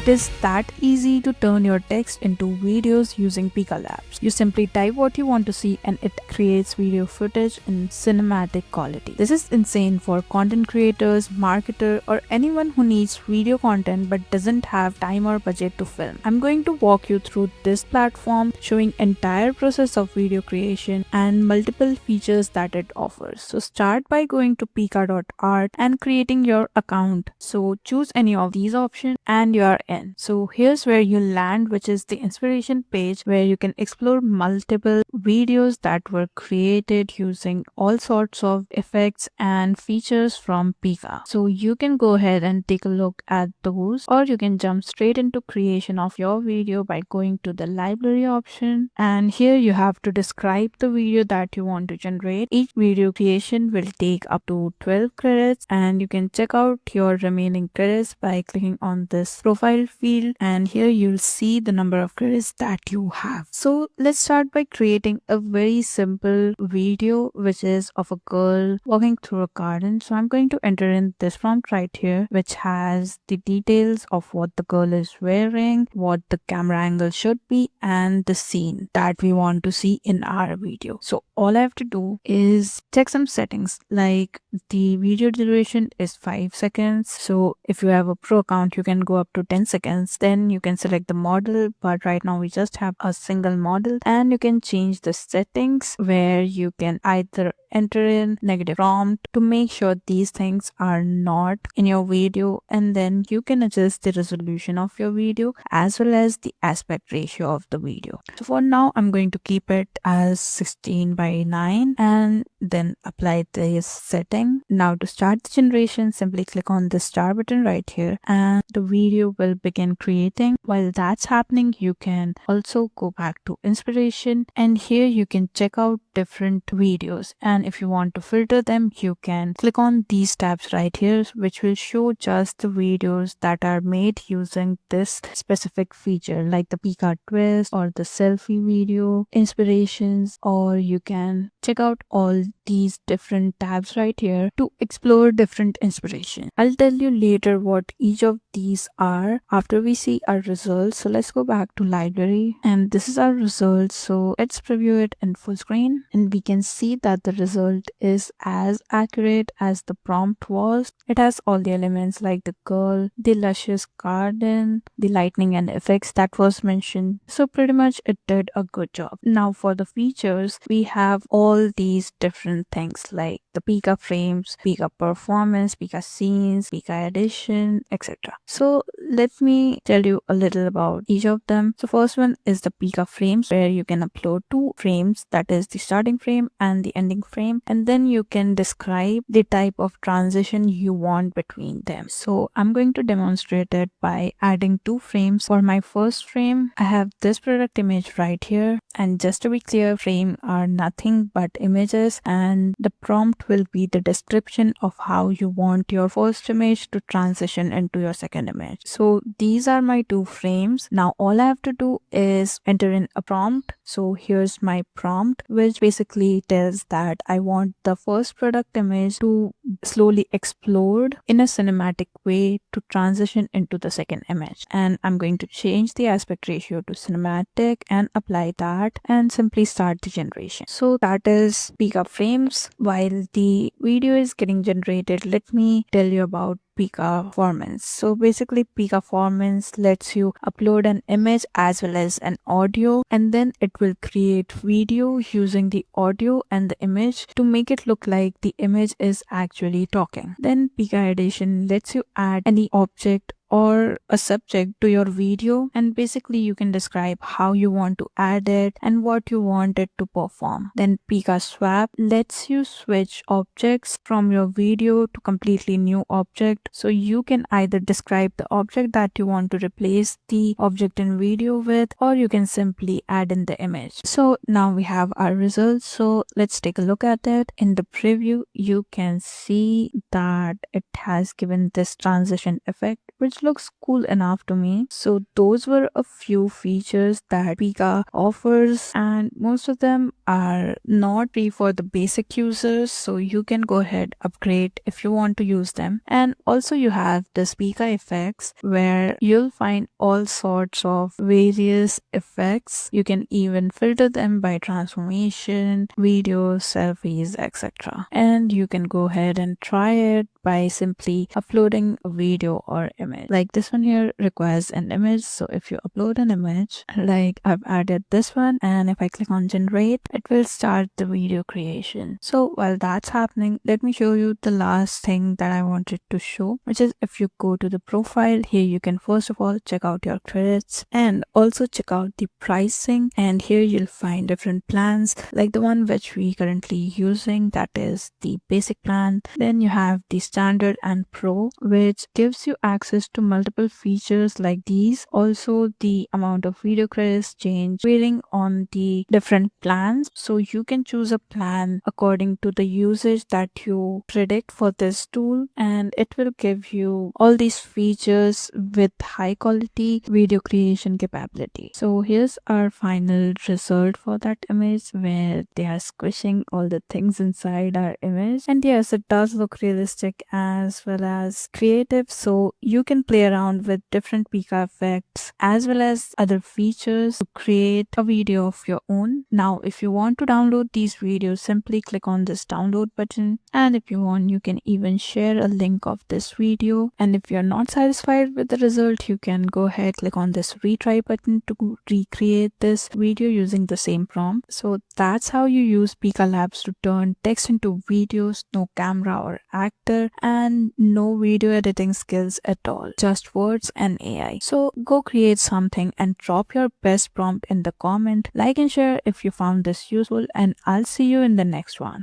It is that easy to turn your text into videos using Pika Labs. You simply type what you want to see and it creates video footage in cinematic quality. This is insane for content creators, marketer, or anyone who needs video content but doesn't have time or budget to film. I'm going to walk you through this platform, showing entire process of video creation and multiple features that it offers. So start by going to pika.art and creating your account. So choose any of these options and you are in. So here's where you land, which is the inspiration page where you can explore multiple videos that were created using all sorts of effects and features from Pika. So you can go ahead and take a look at those, or you can jump straight into creation of your video by going to the library option, and here you have to describe the video that you want to generate. Each video creation will take up to 12 credits, and you can check out your remaining credits by clicking on this profile field, and here you'll see the number of credits that you have. So let's start by creating a very simple video, which is of a girl walking through a garden. So I'm going to enter in this prompt right here, which has the details of what the girl is wearing, what the camera angle should be, and the scene that we want to see in our video. So all I have to do is check some settings, like the video duration is 5 seconds. So if you have a pro account, you can go up to 10 seconds. Then you can select the model, but right now we just have a single model, and you can change the settings where you can either enter in negative prompt to make sure these things are not in your video, and then you can adjust the resolution of your video as well as the aspect ratio of the video. So for now I'm going to keep it as 16:9 and then apply this setting. Now to start the generation, simply click on the star button right here and the video will begin creating. While that's happening, you can also go back to inspiration, and here you can check out different videos, and if you want to filter them, you can click on these tabs right here, which will show just the videos that are made using this specific feature, like the Pika twist or the selfie video, inspirations, or you can check out all these different tabs right here to explore different inspiration. I'll tell you later what each of these are after we see our results. So let's go back to library, and this is our results. So let's preview it in full screen, and we can see that the result is as accurate as the prompt was. It has all the elements like the girl, the luscious garden, the lightning and effects that was mentioned. So pretty much it did a good job. Now for the features, we have all these different things like the Pika frames, Pika performance, Pika scenes, Pika edition, etc. So let me tell you a little about each of them. So first one is the Pika frames, where you can upload 2 frames, that is the starting frame and the ending frame, and then you can describe the type of transition you want between them. So I'm going to demonstrate it by adding 2 frames. For my first frame, I have this product image right here, and just to be clear, frame are nothing but images, and the prompt will be the description of how you want your first image to transition into your second image. So these are my 2 frames. Now all I have to do is enter in a prompt. So here's my prompt, which basically tells that I want the first product image to slowly explode in a cinematic way to transition into the second image, and I'm going to change the aspect ratio to cinematic and apply that and simply start the generation. So that is Pika frames. While the video is getting generated, let me tell you about Pika Performance. So basically Pika Performance lets you upload an image as well as an audio, and then it will create video using the audio and the image to make it look like the image is actually talking. Then Pika Edition lets you add any object or a subject to your video, and basically you can describe how you want to add it and what you want it to perform. Then Pika Swap lets you switch objects from your video to completely new object, so you can either describe the object that you want to replace the object in video with, or you can simply add in the image. So now we have our results, so let's take a look at it. In the preview you can see that it has given this transition effect, which looks cool enough to me. So those were a few features that Pika offers, and most of them are not free for the basic users, so you can go ahead upgrade if you want to use them. And also you have the Pika effects, where you'll find all sorts of various effects. You can even filter them by transformation, videos, selfies, etc. And you can go ahead and try it by simply uploading a video or image. Like this one here requires an image, so if you upload an image, like I've added this one, and if I click on generate, it will start the video creation. So while that's happening, let me show you the last thing that I wanted to show, which is if you go to the profile here, you can first of all check out your credits and also check out the pricing. And here you'll find different plans, like the one which we currently using, that is the basic plan. Then you have the standard and pro, which gives you access to multiple features like these. Also the amount of video credits change varying on the different plans, so you can choose a plan according to the usage that you predict for this tool, and it will give you all these features with high quality video creation capability. So here's our final result for that image, where they are squishing all the things inside our image. And yes, it does look realistic as well as creative, so you can play around with different Pika effects as well as other features to create a video of your own. Now if you want to download these videos, simply click on this download button, and if you want, you can even share a link of this video. And if you're not satisfied with the result, you can go ahead, click on this retry button to recreate this video using the same prompt. So that's how you use Pika Labs to turn text into videos. No camera or actor and no video editing skills at all, just words and AI. So go create something and drop your best prompt in the comment. Like and share if you found this useful, and I'll see you in the next one.